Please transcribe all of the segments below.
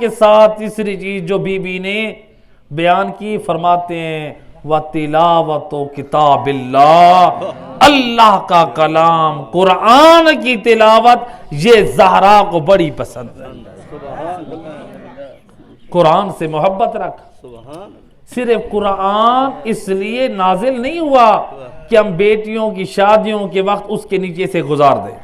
کے ساتھ تیسری چیز جو بی بی نے بیان کی، فرماتے ہیں وَتِلَاوَةُ کتاب اللہ، اللہ کا کلام قرآن کی تلاوت یہ زہرا کو بڑی پسند ہے۔ قرآن سے محبت رکھ۔ صرف قرآن اس لیے نازل نہیں ہوا کہ ہم بیٹیوں کی شادیوں کے وقت اس کے نیچے سے گزار دیں۔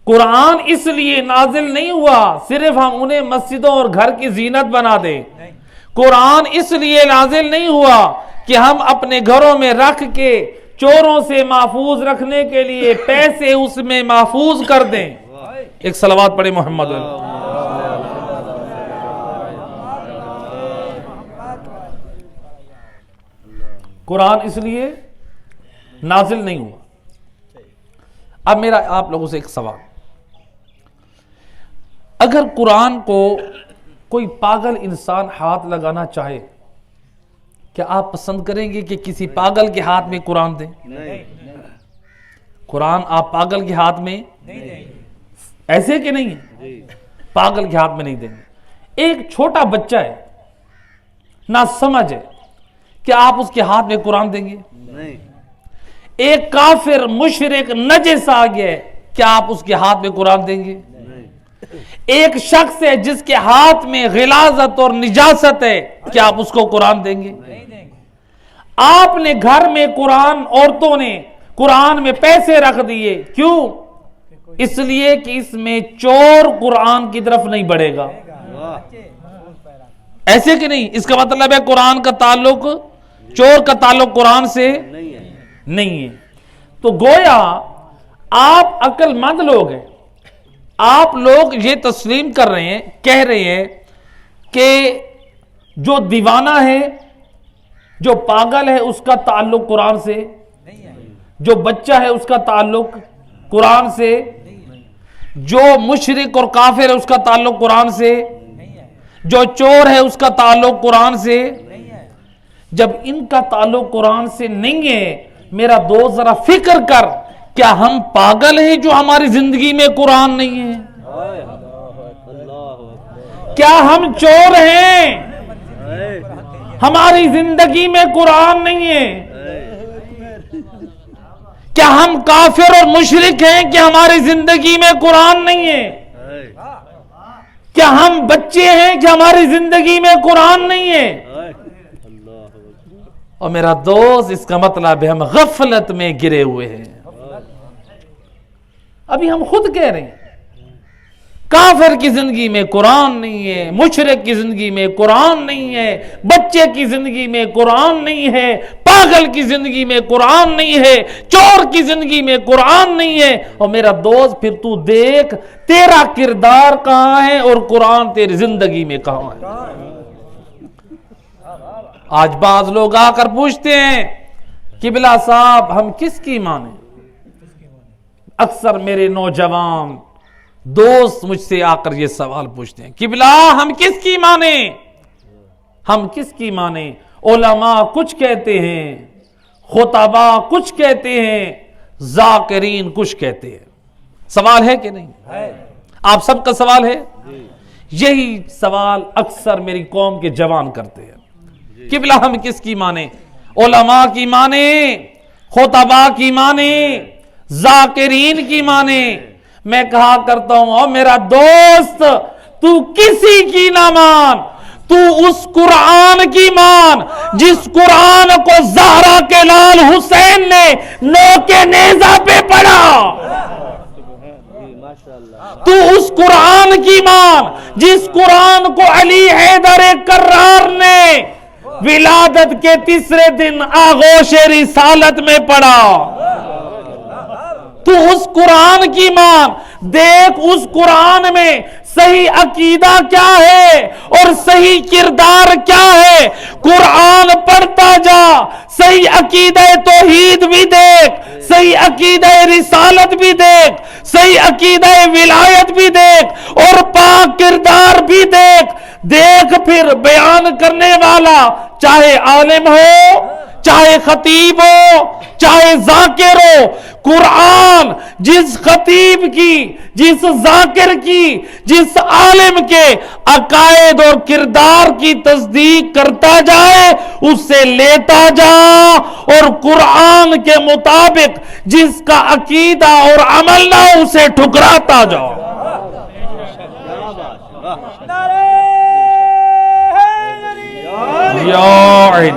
قرآن اس لیے نازل نہیں ہوا صرف ہم انہیں مسجدوں اور گھر کی زینت بنا دیں۔ قرآن اس لیے نازل نہیں ہوا کہ ہم اپنے گھروں میں رکھ کے چوروں سے محفوظ رکھنے کے لیے پیسے اس میں محفوظ کر دیں۔ ایک صلوات پڑھے محمد۔ قرآن اس لیے نازل نہیں ہوا۔ اب میرا آپ لوگوں سے ایک سوال، اگر قرآن کو کوئی پاگل انسان ہاتھ لگانا چاہے، کیا آپ پسند کریں گے کہ کسی پاگل کے ہاتھ میں قرآن دیں؟ قرآن آپ پاگل کے ہاتھ میں ایسے کہ نہیں ہے، پاگل کے ہاتھ میں نہیں دیں گے۔ ایک چھوٹا بچہ ہے، نہ سمجھ ہے، کیا آپ اس کے ہاتھ میں قرآن دیں گے؟ ایک کافر مشرک نجس آ گیا ہے، کیا آپ اس کے ہاتھ میں قرآن دیں گے؟ ایک شخص ہے جس کے ہاتھ میں غلاظت اور نجاست ہے، کیا آپ اس کو قرآن دیں گے؟ آپ نے گھر میں قرآن، عورتوں نے قرآن میں پیسے رکھ دیے، کیوں؟ اس لیے کہ اس میں چور قرآن کی طرف نہیں بڑھے گا۔ ایسے کہ نہیں؟ اس کا مطلب ہے قرآن کا تعلق، چور کا تعلق قرآن سے نہیں ہے۔ تو گویا آپ عقل مند لوگ ہیں، آپ لوگ یہ تسلیم کر رہے ہیں، کہہ رہے ہیں کہ جو دیوانہ ہے، جو پاگل ہے، اس کا تعلق قرآن سے، جو بچہ ہے اس کا تعلق قرآن سے، جو مشرک اور کافر ہے اس کا تعلق قرآن سے، جو چور ہے اس کا تعلق قرآن سے۔ جب ان کا تعلق قرآن سے نہیں ہے، میرا دوست ذرا فکر کر، کیا ہم پاگل ہیں جو ہماری زندگی میں قرآن نہیں ہے؟ کیا ہم چور ہیں ہماری زندگی میں قرآن نہیں ہے؟ کیا ہم کافر اور مشرک ہیں کہ ہماری زندگی میں قرآن نہیں ہے؟ کیا ہم بچے ہیں کہ ہماری زندگی میں قرآن نہیں ہے؟ اور میرا دوست اس کا مطلب ہے ہم غفلت میں گرے ہوئے ہیں۔ ابھی ہم خود کہہ رہے ہیں کافر کی زندگی میں قرآن نہیں ہے، مشرک کی زندگی میں قرآن نہیں ہے، بچے کی زندگی میں قرآن نہیں ہے، پاگل کی زندگی میں قرآن نہیں ہے، چور کی زندگی میں قرآن نہیں ہے۔ اور میرا دوست پھر تو دیکھ تیرا کردار کہاں ہے اور قرآن تیری زندگی میں کہاں ہے۔ آج بعض لوگ آ کر پوچھتے ہیں قبلہ صاحب ہم کس کی مانیں؟ اکثر میرے نوجوان دوست مجھ سے آ کر یہ سوال پوچھتے ہیں، قبلہ ہم کس کی مانیں؟ ہم کس کی مانیں؟ علماء کچھ کہتے ہیں، خطباء کچھ کہتے ہیں، ذاکرین کچھ کہتے ہیں۔ سوال ہے کہ نہیں؟ آپ سب کا سوال ہے؟ یہی سوال اکثر میری قوم کے جوان کرتے ہیں، قبلہ ہم کس کی مانیں؟ علماء کی مانیں، خطباء کی مانیں، ذاکرین کی مانیں؟ میں کہا کرتا ہوں اور میرا دوست تو کسی کی نہ مان، تو اس قرآن کی مان جس قرآن کو زہرا کے لال حسین نے نوک نیزہ پہ پڑھا۔ تو اس قرآن کی مان جس قرآن کو علی حیدر کرار نے ولادت کے تیسرے دن آغوش رسالت میں پڑھا۔ تو اس قرآن کی مان، دیکھ اس قرآن میں صحیح عقیدہ کیا ہے اور صحیح کردار کیا ہے۔ قرآن پڑھتا جا، صحیح عقیدہ توحید بھی دیکھ، صحیح عقیدہ رسالت بھی دیکھ، صحیح عقیدہ ولایت بھی دیکھ اور پاک کردار بھی دیکھ۔ دیکھ دیکھ پھر بیان کرنے والا چاہے عالم ہو، چاہے خطیب ہو، چاہے ذاکر ہو، قرآن جس خطیب کی، جس ذاکر کی، جس عالم کے عقائد اور کردار کی تصدیق کرتا جائے اس سے لیتا جا، اور قرآن کے مطابق جس کا عقیدہ اور عمل نہ اسے ٹھکراتا جاؤ۔ یا علی،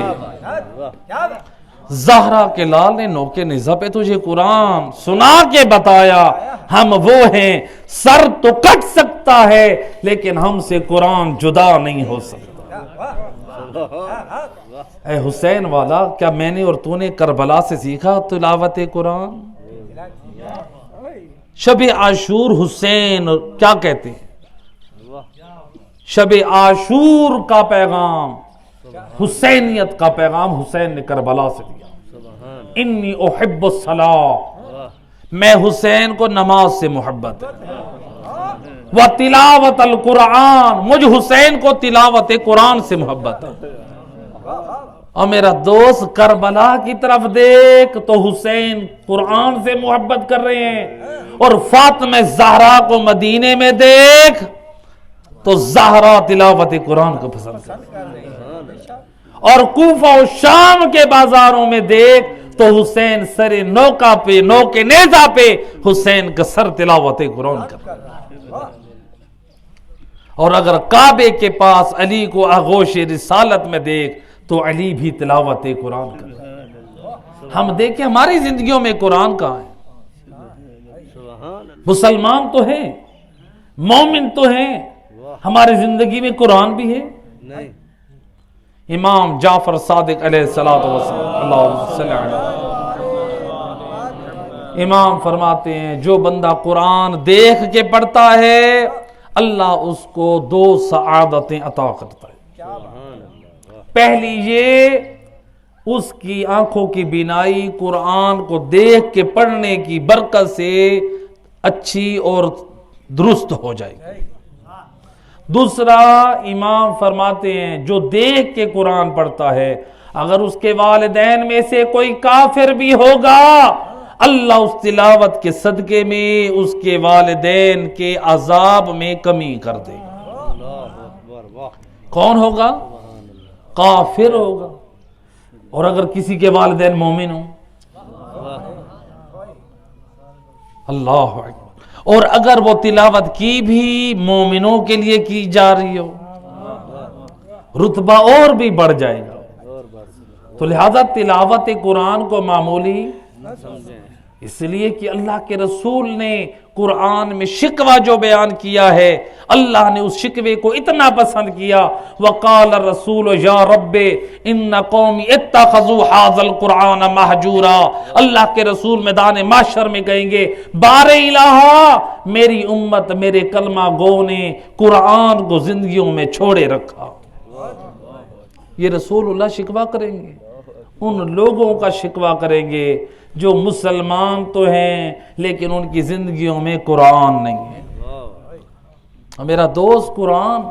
زہرا کے لال نے نوکے نیزہ پہ تجھے قرآن سنا کے بتایا، ہم وہ ہیں سر تو کٹ سکتا ہے لیکن ہم سے قرآن جدا نہیں ہو سکتا۔ اے حسین والا، کیا میں نے اور تو نے کربلا سے سیکھا تلاوت قرآن؟ شب عاشور حسین کیا کہتے ہیں؟ شب عاشور کا پیغام، حسینیت کا پیغام حسین نے کربلا سے دیا۔ انی احب الصلاۃ، میں حسین کو نماز سے محبت ہے، و تلاوت القرآن، مجھ حسین کو تلاوت قرآن سے محبت ہے۔ اور میرا دوست کربلا کی طرف دیکھ تو حسین قرآن سے محبت کر رہے ہیں، اور فاطمہ زہرا کو مدینے میں دیکھ تو زہرا تلاوت قرآن کو پسند کر رہے ہیں، اور کوفہ و شام کے بازاروں میں دیکھ تو حسین سر نوکا پہ، نوکے نیزہ پہ حسین کا سر تلاوت قرآن کر رہا ہے۔ اور اگر کعبے کے پاس علی کو آغوش رسالت میں دیکھ تو علی بھی تلاوت قرآن کر رہا ہے۔ ہم دیکھیں ہماری زندگیوں میں قرآن کہاں ہے؟ مسلمان تو ہیں، مومن تو ہیں، ہماری زندگی میں قرآن بھی ہے؟ امام جعفر صادق علیہ الصلوۃ والسلام، اللہم صلی علیہ، امام فرماتے ہیں جو بندہ قرآن دیکھ کے پڑھتا ہے اللہ اس کو 2 سعادتیں عطا کرتا ہے۔ پہلی یہ، اس کی آنکھوں کی بینائی قرآن کو دیکھ کے پڑھنے کی برکت سے اچھی اور درست ہو جائے گی۔ دوسرا، امام فرماتے ہیں جو دیکھ کے قرآن پڑھتا ہے اگر اس کے والدین میں سے کوئی کافر بھی ہوگا اللہ اس تلاوت کے صدقے میں اس کے والدین کے عذاب میں کمی کر دے گا۔ کون ہوگا؟ کافر ہوگا۔ اور اگر کسی کے والدین مومن ہوں، اللہ اکبر، اور اگر وہ تلاوت کی بھی مومنوں کے لیے کی جا رہی ہو رتبہ اور بھی بڑھ جائے گا۔ تو لہذا تلاوت قرآن کو معمولی نہ سمجھیں، اس لیے کہ اللہ کے رسول نے قرآن میں شکوہ جو بیان کیا ہے اللہ نے اس شکوے کو اتنا پسند کیا، وقال الرسول یا رب ان قومی اتخذوا هذا القرآن مہجورا، اللہ کے رسول میدان محشر میں کہیں گے بار الہ میری امت میرے کلمہ گو نے قرآن کو زندگیوں میں چھوڑے رکھا۔ یہ رسول اللہ شکوہ کریں گے، ان لوگوں کا شکوہ کریں گے جو مسلمان تو ہیں لیکن ان کی زندگیوں میں قرآن نہیں ہے۔ میرا دوست، قرآن